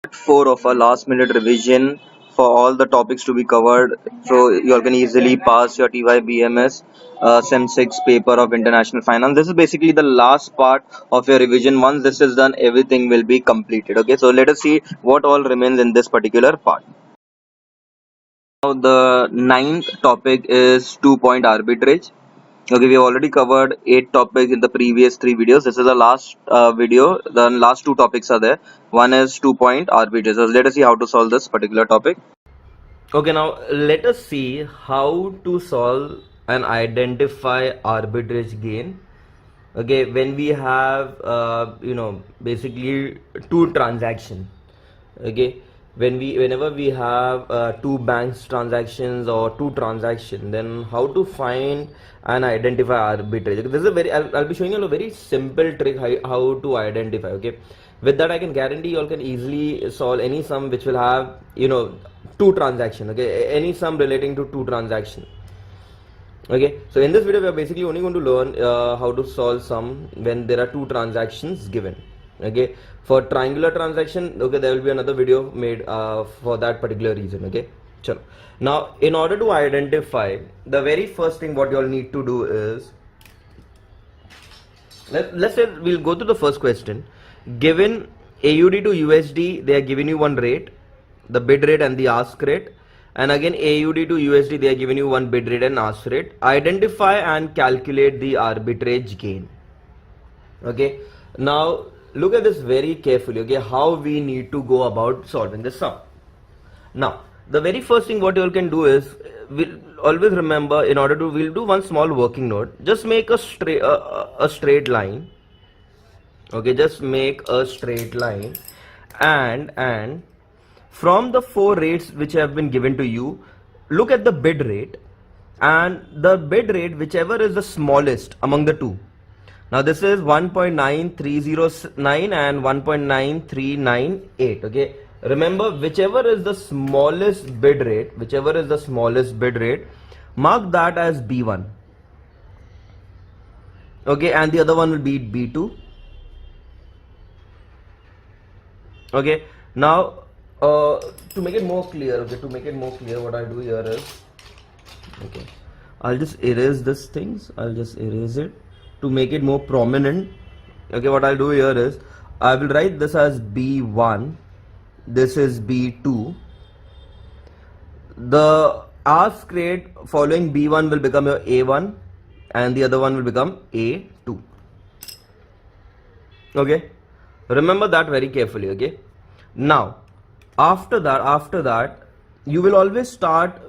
4 of a last minute revision for all the topics to be covered, so you all can easily pass your TYBMS SEM-6 paper of international finance. This is basically the last part of your revision. Once this is done, everything will be completed. Okay, so let us see what all remains in this particular part. Now the ninth topic is 2-point arbitrage. Okay, we have already covered 8 topics in the previous 3 videos. This is the last video. The last 2 topics are there. One is 2-point arbitrage. So let us see how to solve this particular topic. Okay, now let us see how to solve and identify arbitrage gain. Okay, when we have basically two transaction. Okay, whenever we have two banks transactions or two transaction, then how to find and identify arbitrage. This is a very I'll be showing you a very simple trick how to identify. Okay, with that I can guarantee you all can easily solve any sum which will have two transaction. Okay, any sum relating to two transaction. Okay, so in this video we are basically only going to learn how to solve sum when there are two transactions given. Okay, for triangular transaction, okay, there will be another video made for that particular reason. Okay, chalo. Now in order to identify, the very first thing what you all need to do is, let's say we'll go to the first question. Given AUD to USD, they are giving you one rate, the bid rate and the ask rate, and again AUD to USD, they are giving you one bid rate and ask rate. Identify and calculate the arbitrage gain. Okay, now look at this very carefully. Okay, how we need to go about solving this sum. Now the very first thing what you all can do is, we'll always remember, in order to, we'll do one small working note. Just make a straight line. Okay, just make a straight line, and from the 4 rates which have been given to you, look at the bid rate, and the bid rate whichever is the smallest among the two. Now this is 1.9309 and 1.9398. Okay, remember, whichever is the smallest bid rate, mark that as B1. Okay, and the other one will be B2. Okay, now to make it more clear, what I do here is, okay, I'll just erase these things. I'll just erase it to make it more prominent. Okay, what I'll do here is, I will write this as B1, this is B2. The ask rate following B1 will become your A1 and the other one will become A2. Okay, remember that very carefully. Okay, now after that you will always start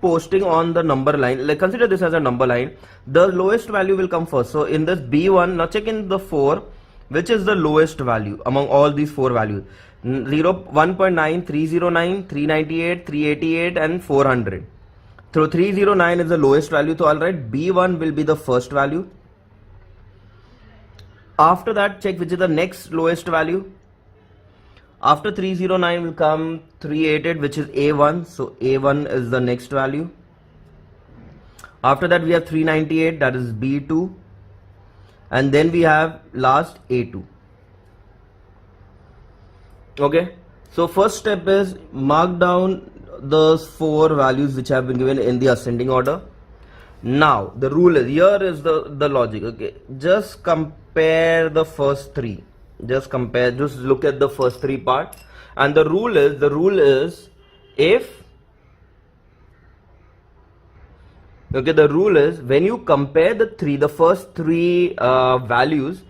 posting on the number line. Like, consider this as a number line. The lowest value will come first. So in this B1, now check in the 4, which is the lowest value among all these 4 values. 1.9, 309, 398, 388 and 400. So 309 is the lowest value, so I'll write B1 will be the first value. After that, check which is the next lowest value. After 309 will come 388, which is A1, so A1 is the next value. After that we have 398, that is B2, and then we have last A2. Okay, so first step is mark down those 4 values which have been given in the ascending order. Now the rule is, here is the logic. Okay, just compare the first 3. Just look at the first 3 parts, and the rule is if, okay, the rule is when you compare the first 3 values,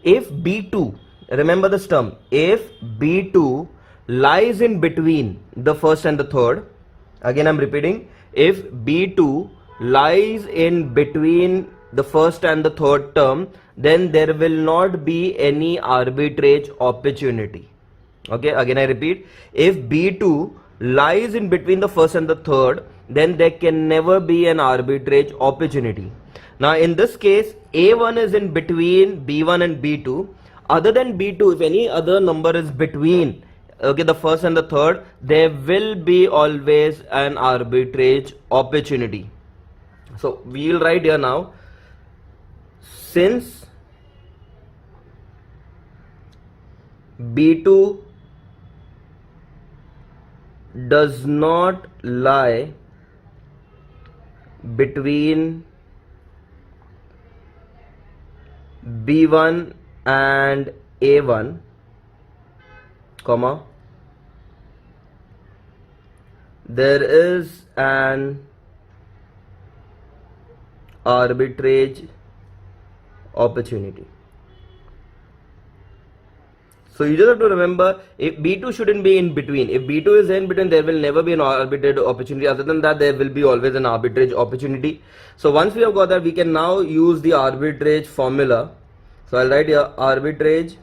if B2, remember this term, if B2 lies in between the first and the third, again I'm repeating, if B2 lies in between the first and the third term, then there will not be any arbitrage opportunity. Okay, again I repeat, if B2 lies in between the first and the third, then there can never be an arbitrage opportunity. Now in this case, A1 is in between B1 and B2. Other than B2, if any other number is between, okay, the first and the third, there will be always an arbitrage opportunity. So we will write here now, since B2 does not lie between B1 and A1, comma, there is an arbitrage opportunity. So you just have to remember, if B2 shouldn't be in between. If B2 is in between, there will never be an arbitrage opportunity. Other than that, there will be always an arbitrage opportunity. So once we have got that, we can now use the arbitrage formula. So I'll write here arbitrage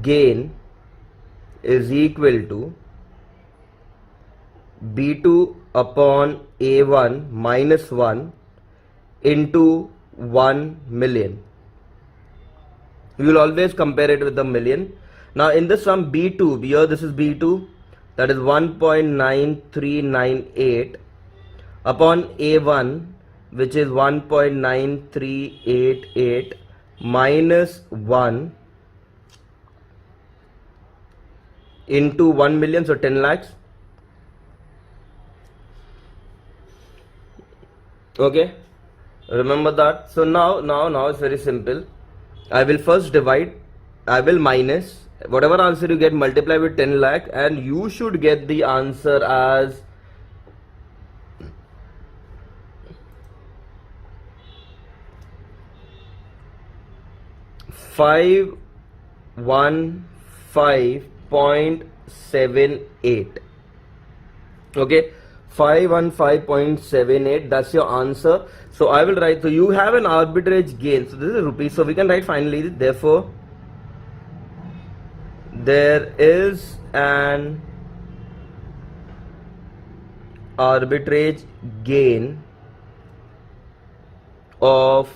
gain is equal to B2 upon A1 minus 1 into 1 million. We will always compare it with the million. Now in this sum B2, here this is B2, that is 1.9398 upon A1, which is 1.9388 minus 1 into 1 million, so 10 lakhs. Okay, remember that. So now it's very simple. I will first divide, I will minus whatever answer you get, multiply with 10 lakh, and you should get the answer as 515.78. Okay, 515.78, that's your answer. So I will write, so you have an arbitrage gain, so this is rupees, so we can write finally, therefore there is an arbitrage gain of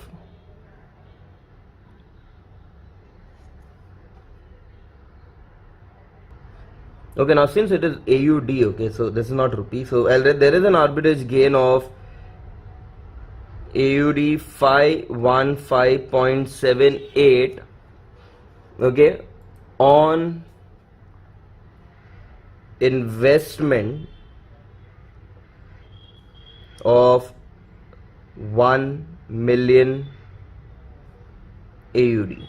okay, now since it is AUD, okay, so this is not rupee, so there is an arbitrage gain of AUD 515.78, okay, on investment of 1 million AUD.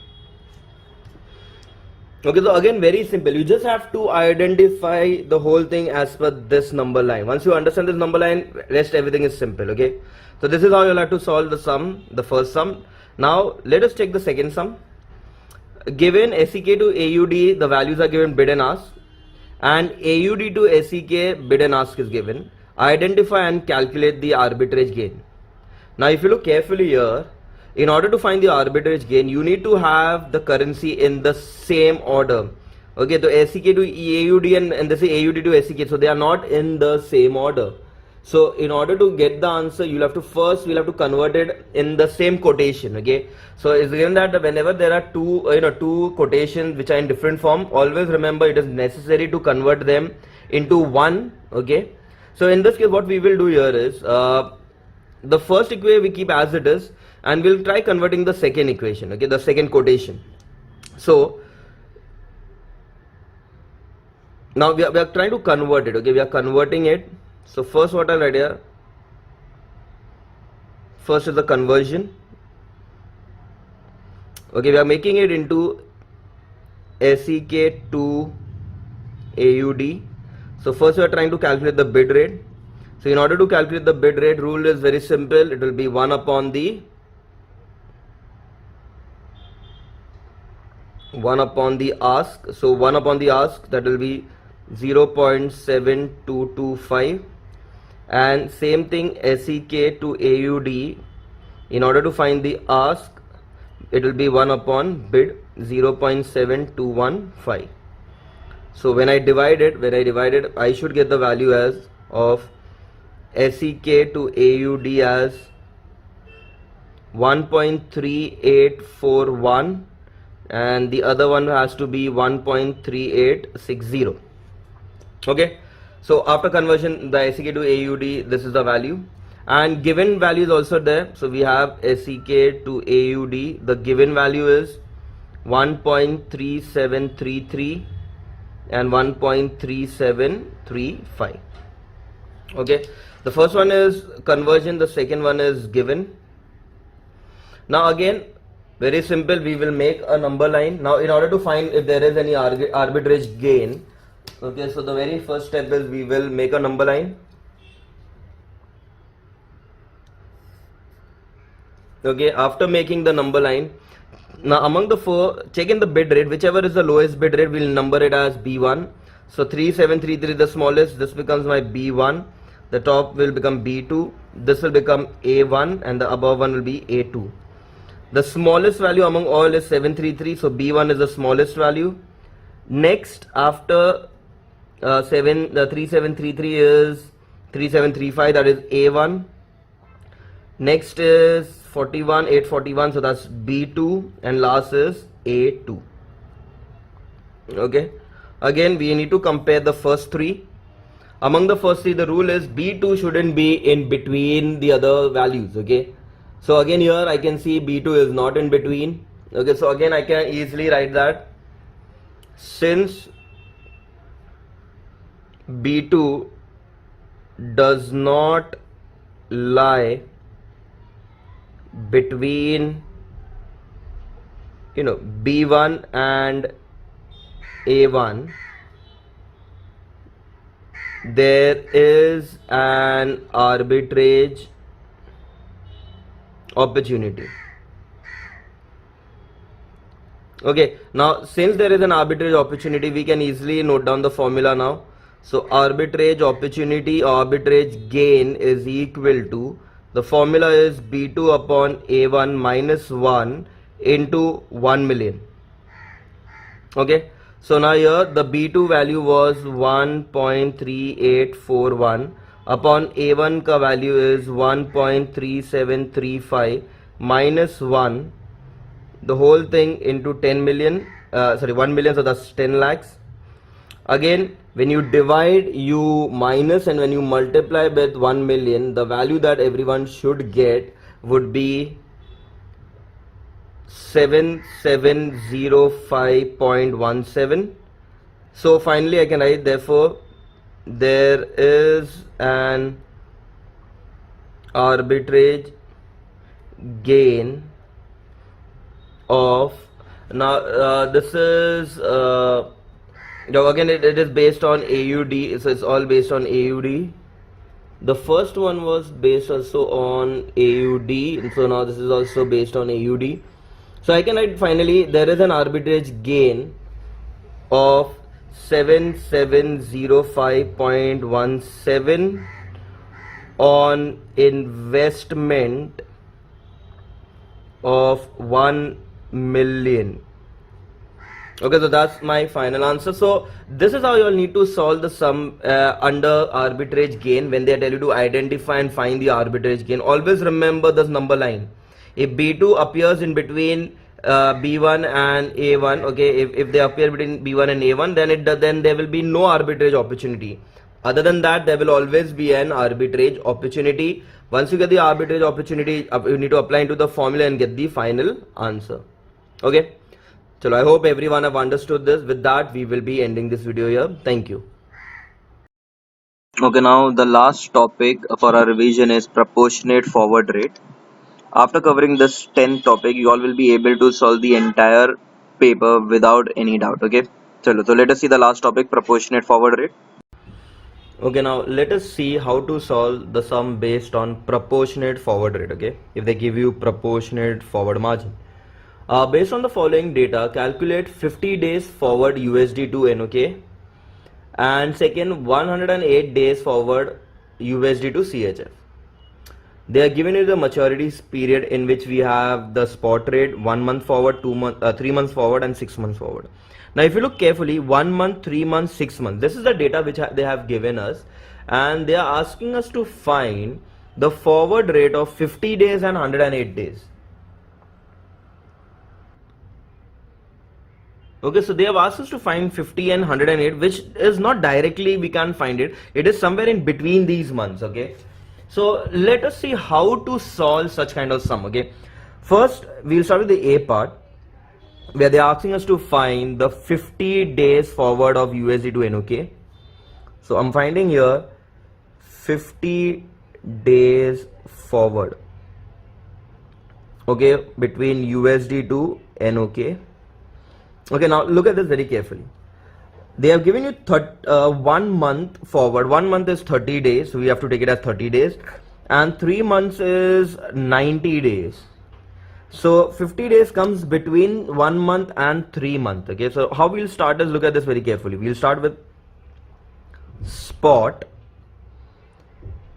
Okay, so again very simple, you just have to identify the whole thing as per this number line. Once you understand this number line, rest everything is simple. Okay, so this is how you'll have to solve the sum, the first sum. Now let us take the second sum. Given SEK to AUD, the values are given bid and ask, and AUD to SEK bid and ask is given. Identify and calculate the arbitrage gain. Now if you look carefully here, in order to find the arbitrage gain, you need to have the currency in the same order. Okay, so SEK to AUD and this is AUD to SEK, so they are not in the same order. So in order to get the answer, we'll have to convert it in the same quotation. Okay, so it's given that whenever there are two quotations which are in different form, always remember it is necessary to convert them into one. Okay, so in this case what we will do here is the first equation we keep as it is, and we'll try converting the second equation, okay, the second quotation. So now we are trying to convert it. Okay, we are converting it. So first what I'll write here, first is the conversion. Okay, we are making it into SEK to AUD. So first we are trying to calculate the bid rate. So in order to calculate the bid rate, rule is very simple. It will be 1 upon the ask. So 1 upon the ask, that will be 0.7225, and same thing SEK to AUD. In order to find the ask, it will be 1 upon bid, 0.7215. So when I divide it, I should get the value as of SEK to AUD as 1.3841, and the other one has to be 1.3860. Okay, so after conversion, the SEK to AUD, this is the value, and given value is also there. So we have SEK to AUD, the given value is 1.3733, and 1.3735. Okay, the first one is conversion, the second one is given. Now again, very simple, we will make a number line. Now in order to find if there is any arbitrage gain, okay, so the very first step is we will make a number line. Okay, after making the number line, now among the four, check in the bid rate, whichever is the lowest bid rate, we'll number it as B1. So 3733 the smallest, this becomes my B1, the top will become B2, this will become A1, and the above one will be A2. The smallest value among all is 733, so B1 is the smallest value. Next, after 3733 is 3735, that is A1. Next is 841, so that's B2, and last is A2. Okay, again we need to compare the first three. Among the first three, the rule is B2 shouldn't be in between the other values. Okay, so again here I can see B2 is not in between. Okay, so again I can easily write that since B2 does not lie between B1 and A1, there is an arbitrage opportunity. Okay, now since there is an arbitrage opportunity, we can easily note down the formula now. So arbitrage opportunity or arbitrage gain is equal to, the formula is B2 upon A1 minus 1 into 1 million. Okay, so now here the B2 value was 1.3841 upon A1 ka value is 1.3735 minus 1, the whole thing into 10 million, 1 million, so that's 10 lakhs. Again, when you divide, you minus, and when you multiply with 1 million, the value that everyone should get would be 7705.17. So finally I can write, therefore there is an arbitrage gain of, now this is now again it is based on AUD, so it's all based on AUD. The first one was based also on AUD, and so now this is also based on AUD. So I can write finally there is an arbitrage gain of 7705.17 on investment of 1 million. Okay, so that's my final answer. So this is how you all need to solve the sum under arbitrage gain when they tell you to identify and find the arbitrage gain. Always remember this number line. If B2 appears in between B1 and A1, okay, if they appear between B1 and A1, then there will be no arbitrage opportunity. Other than that, there will always be an arbitrage opportunity. Once you get the arbitrage opportunity, you need to apply into the formula and get the final answer. Okay. So I hope everyone have understood this. With that, we will be ending this video here. Thank you. Okay, now the last topic for our revision is proportionate forward rate. After covering this 10th topic, you all will be able to solve the entire paper without any doubt. Okay, so let us see the last topic, proportionate forward rate. Okay, now let us see how to solve the sum based on proportionate forward rate. Okay, if they give you proportionate forward margin. Based on the following data, calculate 50 days forward USD to NOK and second 108 days forward USD to CHF. They are given you the maturity period in which we have the spot rate 1 month forward, 3 months forward and 6 months forward. Now if you look carefully, 1 month, 3 months, 6 months, this is the data which they have given us, and they are asking us to find the forward rate of 50 days and 108 days. Okay, so they have asked us to find 50 and 108, which is not directly we can't find it. It is somewhere in between these months. Okay, so let us see how to solve such kind of sum. Okay, first we'll start with the A part. where they're asking us to find the 50 days forward of USD to NOK. So I'm finding here 50 days forward, okay, between USD to NOK. Okay, now look at this very carefully. They have given you 1 month forward. 1 month is 30 days, so we have to take it as 30 days, and 3 months is 90 days. So 50 days comes between 1 month and 3 months. Okay, so how we'll start is, look at this very carefully. We'll start with spot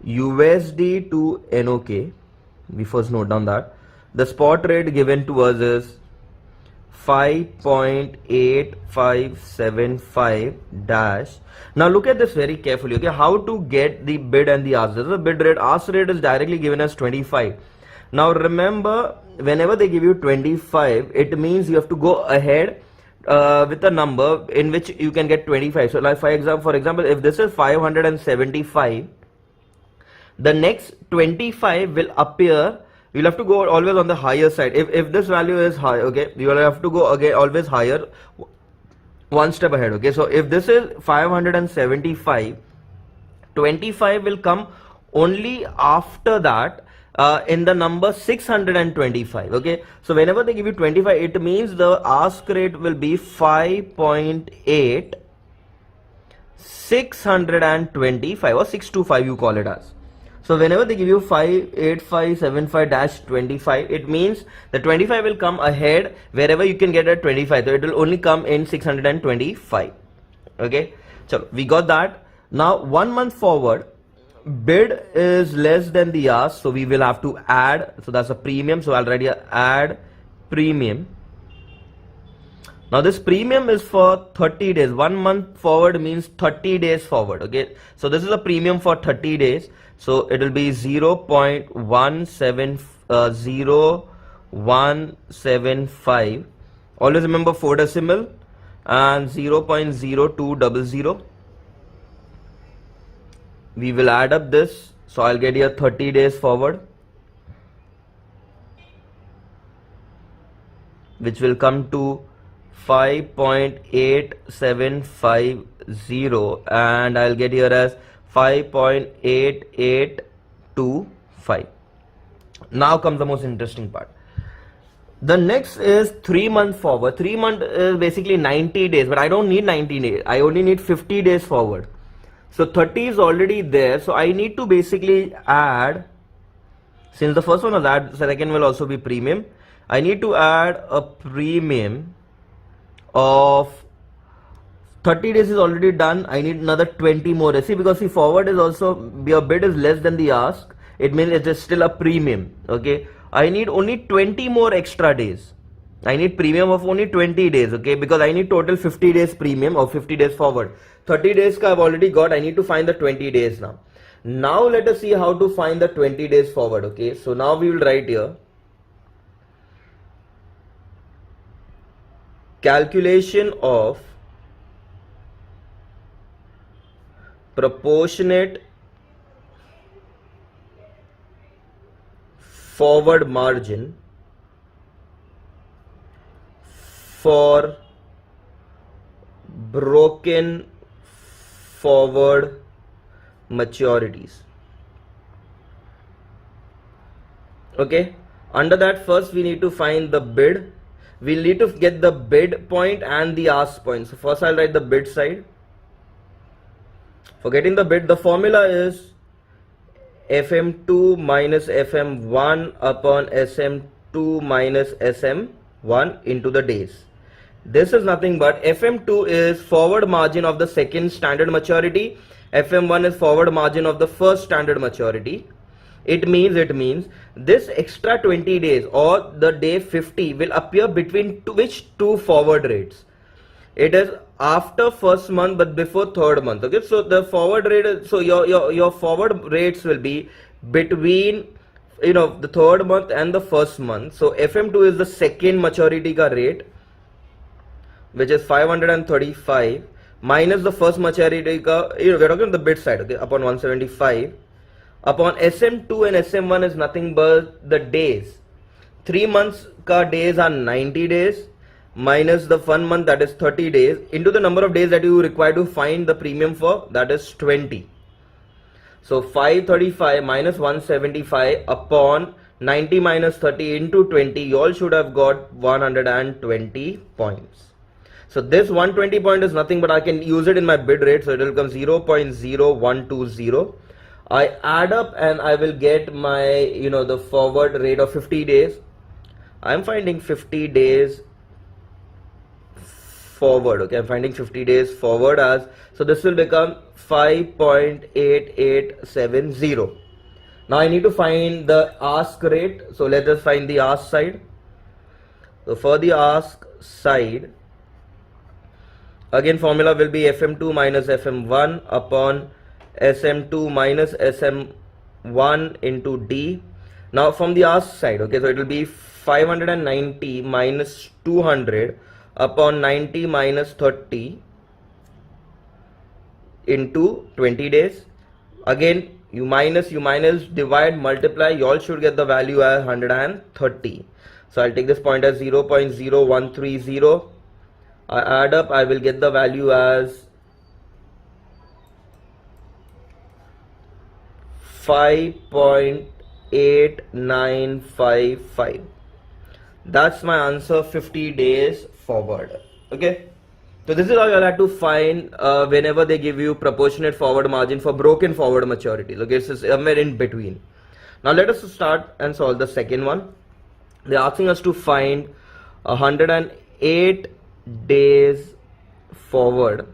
USD to NOK. We first note down that the spot rate given to us is 5.8575 dash. Now look at this very carefully. Okay, how to get the bid and the ask. This is the bid rate. Ask rate is directly given as 25. Now remember, whenever they give you 25, it means you have to go ahead with a number in which you can get 25. So like for example, if this is 575, the next 25 will appear. You'll have to go always on the higher side. If this value is high, okay, you will have to go again always higher, one step ahead. Okay, so if this is 575, 25 will come only after that in the number 625. Okay, so whenever they give you 25, it means the ask rate will be 5.8 625 or 625, you call it as. So whenever they give you 58575-25, it means the 25 will come ahead wherever you can get a 25. So it will only come in 625. Okay, so we got that. Now 1 month forward, bid is less than the ask, so we will have to add. So that's a premium. So I'll write here add premium. Now this premium is for 30 days. 1 month forward means 30 days forward. Okay, so this is a premium for 30 days. So it will be 0.0175. Always remember 4 decimal and 0.0200. We will add up this. So I'll get here 30 days forward, which will come to 5.8750, and I'll get here as 5.8825. Now comes the most interesting part. The next is 3 month forward. 3 month is basically 90 days, but I don't need 90 days. I only need 50 days forward. So 30 is already there. So I need to basically add, since the first one was add, the second will also be premium. I need to add a premium of 30 days is already done. I need another 20 more. See, because see, forward is also, your bid is less than the ask. It means it is still a premium. Okay, I need only 20 more extra days. I need premium of only 20 days. Okay, because I need total 50 days premium or 50 days forward. 30 days ka I've already got. I need to find the 20 days now. Now let us see how to find the 20 days forward. Okay, so now we will write here calculation of proportionate forward margin for broken forward maturities. Okay, under that first we need to find the bid. We'll need to get the bid point and the ask point. So first I'll write the bid side. For getting the bid, the formula is FM2 minus FM1 upon SM2 minus SM1 into the days. This is nothing but FM2 is forward margin of the second standard maturity. FM1 is forward margin of the first standard maturity. It means this extra 20 days or the day 50 will appear between which two forward rates. It is after first month but before third month. Okay, so the forward rate is, so your forward rates will be between the third month and the first month. So FM2 is the second maturity ka rate, which is 535 minus the first maturity ka, we're talking the bid side, okay, upon 175 upon SM2, and SM1 is nothing but the days. 3 months ka days are 90 days minus the fun month, that is 30 days, into the number of days that you require to find the premium for, that is 20. So 535 minus 175 upon 90 minus 30 into 20, you all should have got 120 points. So this 120 point is nothing but I can use it in my bid rate, so it will become 0.0120. I add up and I will get my, the forward rate of 50 days. I'm finding 50 days forward. Okay, I'm finding 50 days forward as, so this will become 5.8870. Now I need to find the ask rate. So let us find the ask side. So for the ask side, again formula will be FM2 minus FM1 upon SM2 minus SM1 into D. Now from the ask side, okay, so it will be 590 minus 200 upon 90 minus 30 into 20 days. Again, you minus, divide, multiply, you all should get the value as 130. So I'll take this point as 0.0130. I add up, I will get the value as 5.8955. That's my answer, 50 days forward. Okay, so this is how you'll have to find whenever they give you proportionate forward margin for broken forward maturities. Okay, so somewhere in between. Now let us start and solve the second one. They're asking us to find 108 days forward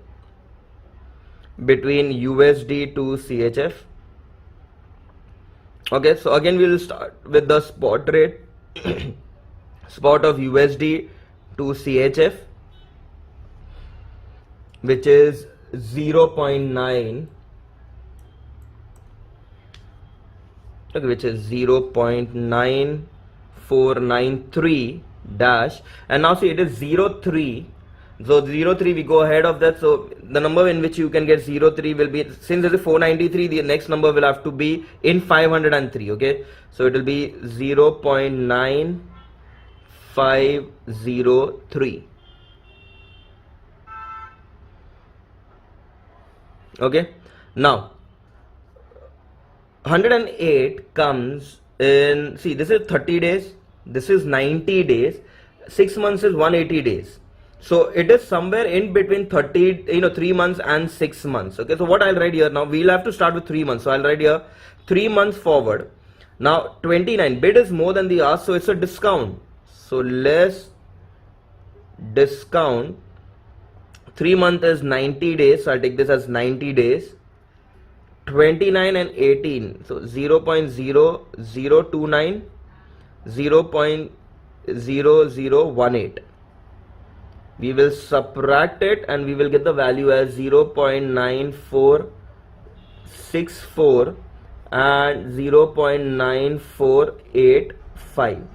between USD to CHF. Okay, so again we will start with the spot rate. Spot of USD to CHF, which is 0.9, okay, which is 0.9493 dash, and now see it is 03. So 03, we go ahead of that, so the number in which you can get 03 will be, since it is 493, the next number will have to be in 503. Okay, so it will be 0.9503. Okay, now 108 comes in, see this is 30 days, this is 90 days, 6 months is 180 days. So it is somewhere in between 3 months and 6 months. Okay, so what I'll write here now, we'll have to start with 3 months. So I'll write here 3 months forward. Now 29, bid is more than the ask, so it's a discount. So less discount. 3 months is 90 days, so I'll take this as 90 days. 29 and 18, so 0.0029, 0.0018. We will subtract it and we will get the value as 0.9464 and 0.9485.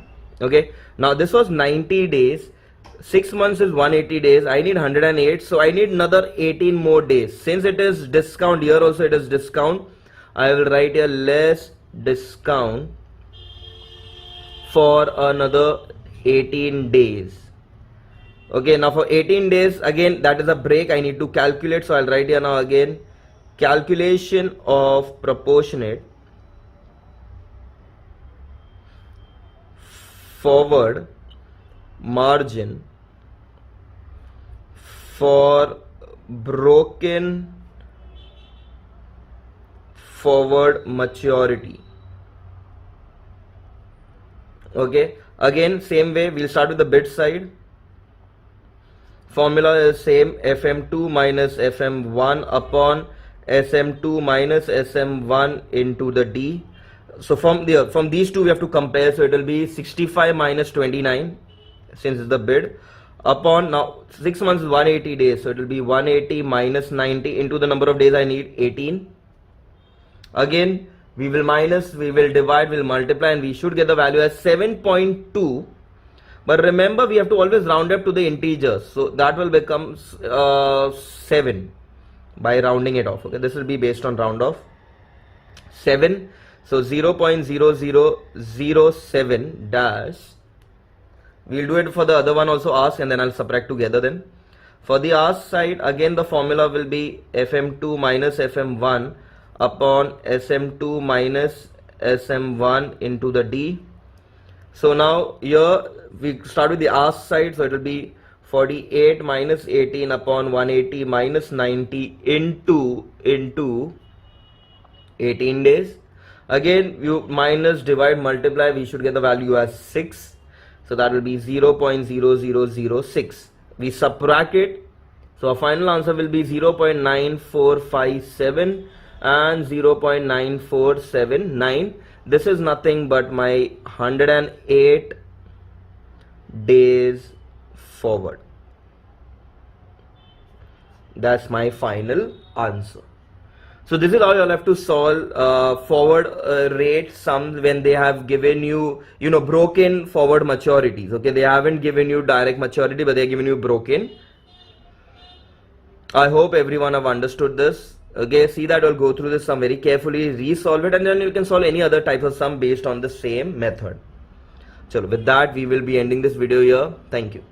Okay, now this was 90 days, 6 months is 180 days, I need 108, so I need another 18 more days. Since it is discount, here also it is discount, I will write here less discount for another 18 days. Okay, now for 18 days, again that is a break, I need to calculate, so I'll write here now again calculation of proportionate forward margin for broken forward maturity. Okay, again same way, we'll start with the bid side. Formula is same, FM2 minus FM1 upon SM2 minus SM1 into the D. So from these two we have to compare, so it will be 65 minus 29 since it's the bid upon, now 6 months is 180 days, so it will be 180 minus 90 into the number of days I need 18. Again we will minus, we will divide, we will multiply, and we should get the value as 7.2. But remember, we have to always round up to the integers, so that will become 7 by rounding it off. Okay, this will be based on round off 7. So 0.0007 dash We'll do it for the other one also, ask, and then I'll subtract together then. For the ask side, again the formula will be FM2 minus FM1 upon SM2 minus SM1 into the D. So now here we start with the ask side, so it will be 48 minus 18 upon 180 minus 90 into 18 days. Again, you minus, divide, multiply, we should get the value as 6. So that will be 0.0006. We subtract it. So our final answer will be 0.9457 and 0.9479. This is nothing but my 108 days forward. That's my final answer. So this is how you'll have to solve forward rate sums when they have given you, broken forward maturities. Okay, they haven't given you direct maturity, but they're giving you broken. I hope everyone have understood this. Okay, see that you'll go through this sum very carefully, resolve it, and then you can solve any other type of sum based on the same method. So with that, we will be ending this video here. Thank you.